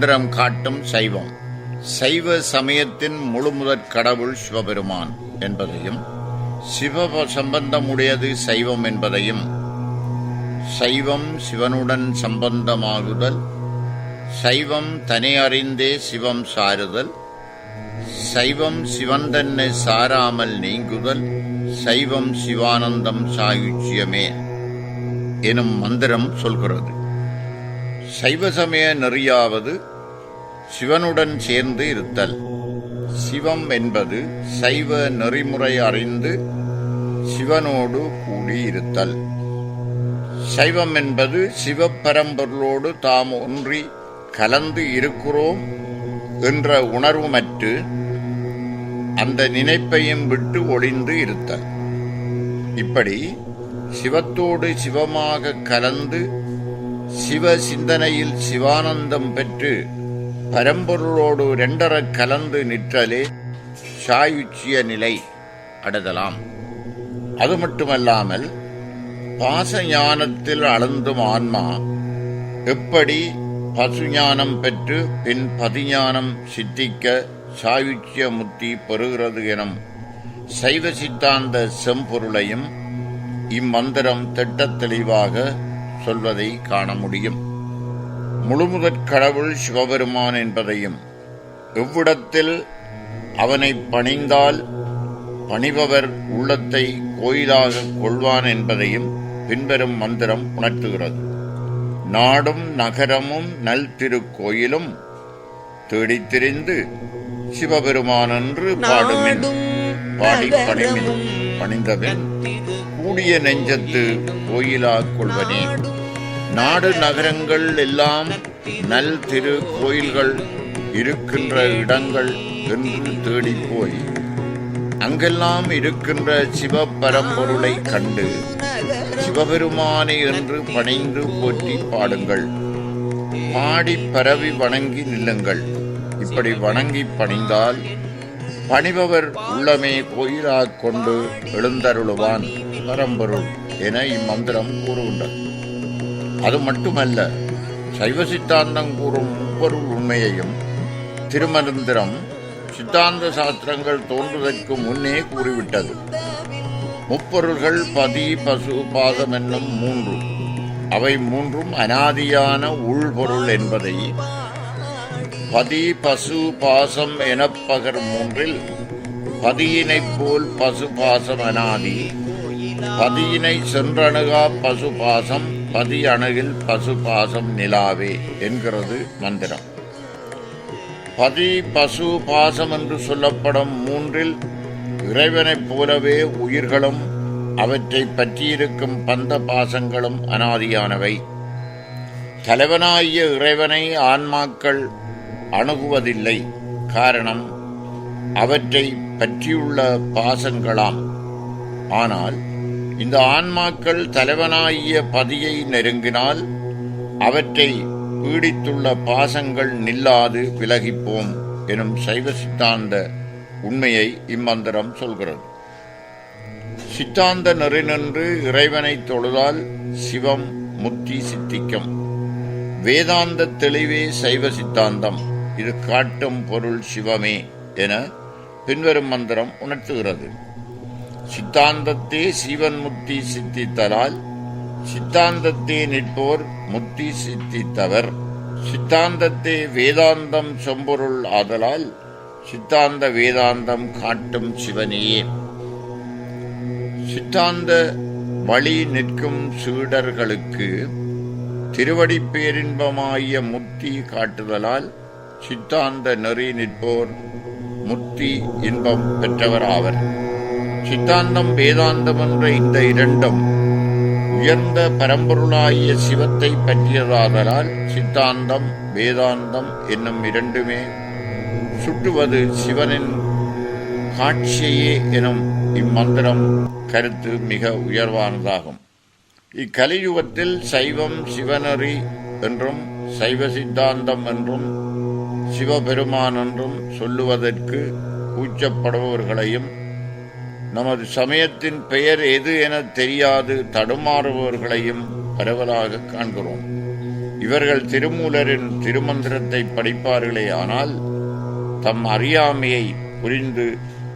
இம்மந்திரம் காட்டும் சைவம். சைவ சமயத்தின் முழுமுதற் கடவுள் சிவபெருமான் என்பதையும், சிவ சம்பந்தமுடையது சைவம் என்பதையும், சைவம் சிவனுடன் சம்பந்தமாகுதல், சைவம் தனி அறிந்தே சிவம் சாருதல், சைவம் சிவன் தன்னை சாராமல் நீங்குதல், சைவம் சிவானந்தம் சாயுச்சியமே எனும் மந்திரம் சொல்கிறது. சைவ சமய நெறியாவது சிவனுடன் சேர்ந்து இருத்தல். சிவம் என்பது சைவ நெறிமுறை அறிந்து சிவனோடு கூடியிருத்தல். சைவம் என்பது சிவப்பரம்பொருளோடு தாம் ஒன்றி கலந்து இருக்கிறோம் என்ற உணர்வுமற்று அந்த நினைப்பையும் விட்டு ஒளிந்து இருத்தல். இப்படி சிவத்தோடு சிவமாக கலந்து சிவ சிந்தனையில் சிவானந்தம் பெற்று பரம்பொருளோடு இரண்டர கலந்து நிற்றலே சாயுச்சிய நிலை அடைதலாம். அது மட்டுமல்லாமல் பாச ஞானத்தில் அளந்தும் ஆன்மா எப்படி பசுஞானம் பெற்று பின் பதிஞானம் சித்திக்க சாயுச்சிய முத்தி பெறுகிறது எனும் சைவ சித்தாந்த செம்பொருளையும் இம்மந்திரம் திட்டத் தெளிவாக சொல்வதை காண முடியும். முழுமுதற் கடவுள் சிவபெருமான் என்பதையும், எவ்விடத்தில் அவனை பணிந்தால் பணிபவர் உள்ளத்தை கோயிலாக கொள்வான் என்பதையும் பின்வரும் மந்திரம் உணர்த்துகிறது. நாடும் நகரமும் நல் திருக்கோயிலும் தேடித் திரிந்து சிவபெருமான் என்று பாடுமின் பாடி பணிமின் பணிந்தவன் கூடிய நெஞ்சத்து கோயிலா கொள்வனே. நாடு நகரங்கள் எல்லாம் நல் திரு கோயில்கள் இருக்கின்ற இடங்கள் என்று தேடிப்போய் அங்கெல்லாம் இருக்கின்ற சிவ பரம்பொருளை கண்டு சிவபெருமானை என்று பணிந்து போற்றி பாடுங்கள். பாடி பரவி வணங்கி நில்லுங்கள். இப்படி வணங்கி பணிந்தால் பணிபவர் உள்ளமே கோயிலாக கொண்டு எழுந்தருளுவான் பரம்பொருள் என இம்மந்திரம் கூறுகின்றது. அது மட்டுமல்ல, சைவ சித்தாந்தம் கூறும் முப்பொருள் உண்மையையும் திருமந்திரம் சித்தாந்த சாஸ்திரங்கள் தோன்றுவதற்கு முன்னே கூறிவிட்டது. முப்பொருள்கள் பதி பசு பாசம் என்னும் மூன்று. அவை மூன்றும் அனாதியான உள்பொருள் என்பதை பதி பசு பாசம் எனப்பகர் மூன்றில் பதியினைப் போல் பசு பாசம் அனாதி, பதியினை சென்றணுகா பசு பாசம், பதி அணுகில் பசு பாசம் நிலாவே என்கிறது மந்திரம். பதி பசு பாசம் என்று சொல்லப்படும் மூன்றில் இறைவனைப் போலவே உயிர்களும் அவற்றை பற்றியிருக்கும் பந்த பாசங்களும் அனாதியானவை. தலைவனாகிய இறைவனை ஆன்மாக்கள் அணுகுவதில்லை. காரணம் அவற்றை பற்றியுள்ள பாசங்களாம். ஆனால் இந்த ஆன்மாக்கள் தலைவனாகிய பதியை நெருங்கினால் அவற்றை பீடித்துள்ள பாசங்கள் நில்லாது விலகிப்போம் எனும் சைவ சித்தாந்த உண்மையை இம்மந்திரம் சொல்கிறது. சித்தாந்த நெறி நின்று இறைவனை தொழுதால் சிவம் முத்தி சித்திக்கும். வேதாந்த தெளிவே சைவ சித்தாந்தம். இது காட்டும் பொருள் சிவமே என பின்வரும் மந்திரம் உணர்த்துகிறது. சித்தாந்தத்தே சிவன் முத்தி சித்தித்தலால் சித்தாந்தத்தே நிற்போர் முத்தி சித்தித்தவர். சித்தாந்தத்தே வேதாந்தம் செம்பொருள் ஆதலால் சித்தாந்த வேதாந்தம் காட்டும் சிவனையே. சித்தாந்த வழி நிற்கும் சீடர்களுக்கு திருவடி பேரின்பமாகிய முத்தி காட்டுதலால் சித்தாந்த நெறி நிற்போர் முத்தி இன்பம் பெற்றவர் ஆவர். சித்தாந்தம் வேதாந்தம் என்ற இந்த இரண்டும் உயர்ந்த பரம்பொருளாகிய சிவத்தை பற்றியதாதலால் சித்தாந்தம் வேதாந்தம் என்னும் இரண்டுமே சுட்டுவது சிவனின் காட்சியே எனும் இம்மந்திரம் கருத்து மிக உயர்வானதாகும். இக்கலியுகத்தில் சைவம் சிவநெறி என்றும் சைவ சித்தாந்தம் என்றும் சிவபெருமான் என்றும் சொல்லுவதற்கு கூச்சப்படுபவர்களையும் நமது சமயத்தின் பெயர் எது என தெரியாது தடுமாறுபவர்களையும் பரவலாக காண்கிறோம். இவர்கள் திருமூலரின் திருமந்திரத்தை படிப்பார்களே ஆனால் தம் அறியாமையை புரிந்து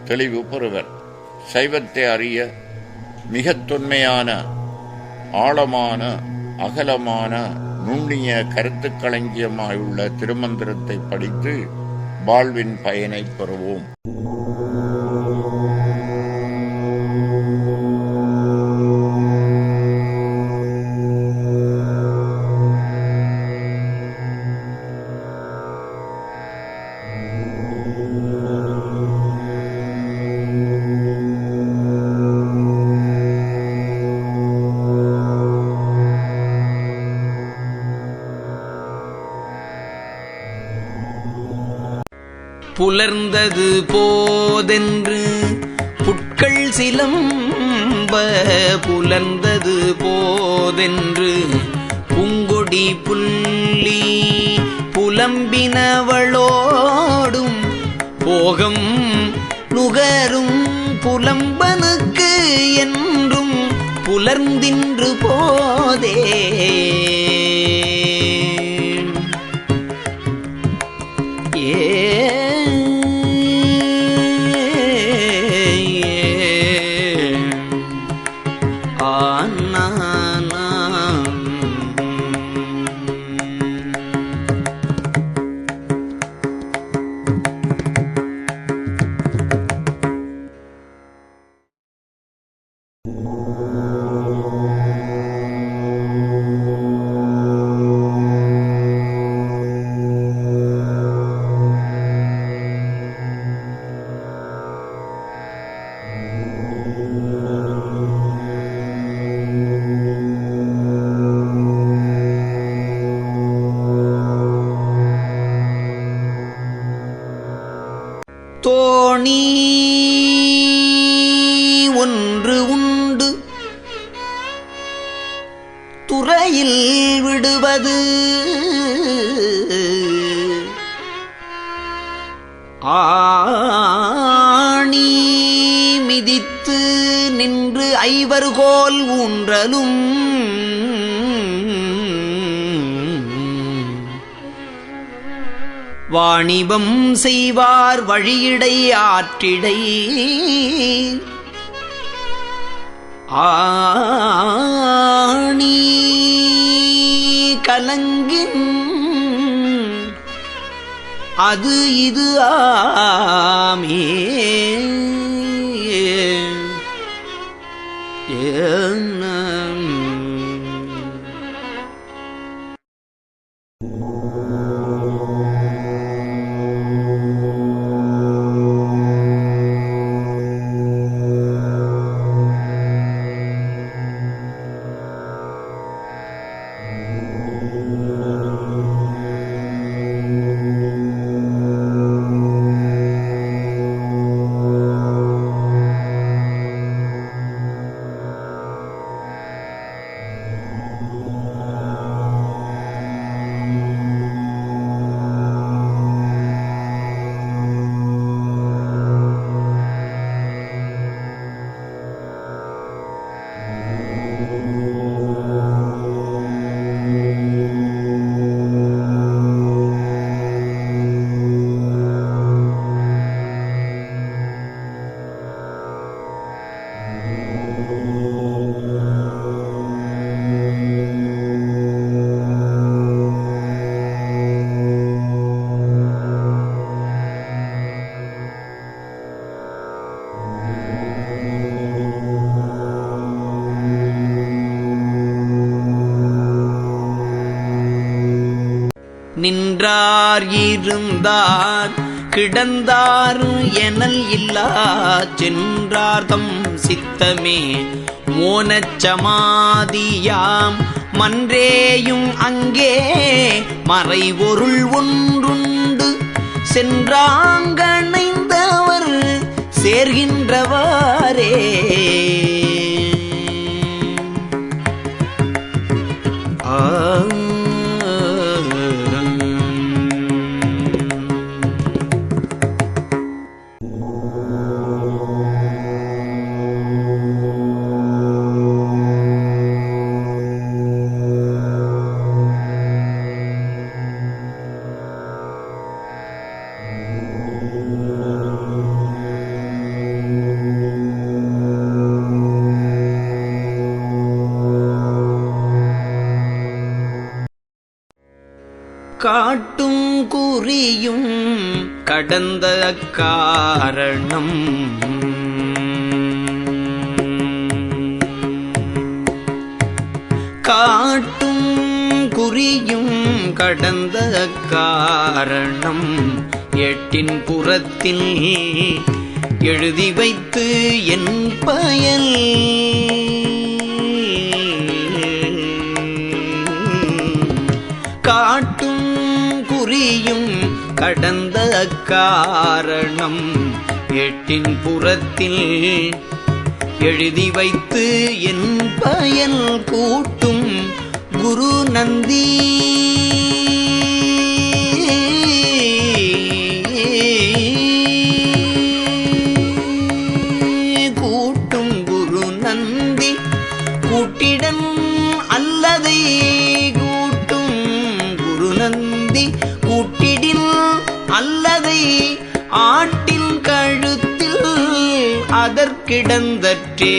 தெளிவு பெறுவர். சைவத்தை அறிய மிக தொன்மையான ஆழமான அகலமான நுண்ணிய கருத்துக்களஞ்சியமாயுள்ள திருமந்திரத்தை படித்து வாழ்வின் பயனை பெறுவோம். புலர்ந்தது போதென்று புட்கள் சிலம்ப புலர்ந்தது போதென்று பூங்கொடி புள்ளி புலம்பினவளோடும் போகம் நுகரும் புலம்பனுக்கு என்றும் புலர்ந்தின்று போதே தோணி ஒன்று உண்டு துறையில் விடுவது ஆணி மிதித்து நின்று ஐவர்கோல் ஊன்றலும் வாணிபம் செய்வார் வழியிடை ஆற்றிடை ஆணி கலங்கின் அது இது ஆமே நின்றார் இருந்தார் கிடந்தார் எனல் இல்லா சென்றார்தம் சித்தமே மோனச்சமாதியாம் மன்றேயும் அங்கே மறைபொருள் ஒன்றுண்டு சென்றாங்கணைந்தவர் சேர்கின்றவாரே காட்டும் குறியும் கடந்த காரணம் காட்டும் குறியும் கடந்த காரணம் எட்டின் புறத்தில் எழுதி வைத்து என் பயல் காட்டும் குறியும் கடந்த காரணம் எட்டின் புறத்தில் எழுதி வைத்து என் பயல் கூட்டும் குரு நந்தி கூட்டும் குரு நந்தி கூட்டிடன் அல்லதை கூட்டும் குரு நந்தி கூட்டிடில் அல்லதை ஆட்டின் கழுத்தில் அதற்கிடந்தற்றே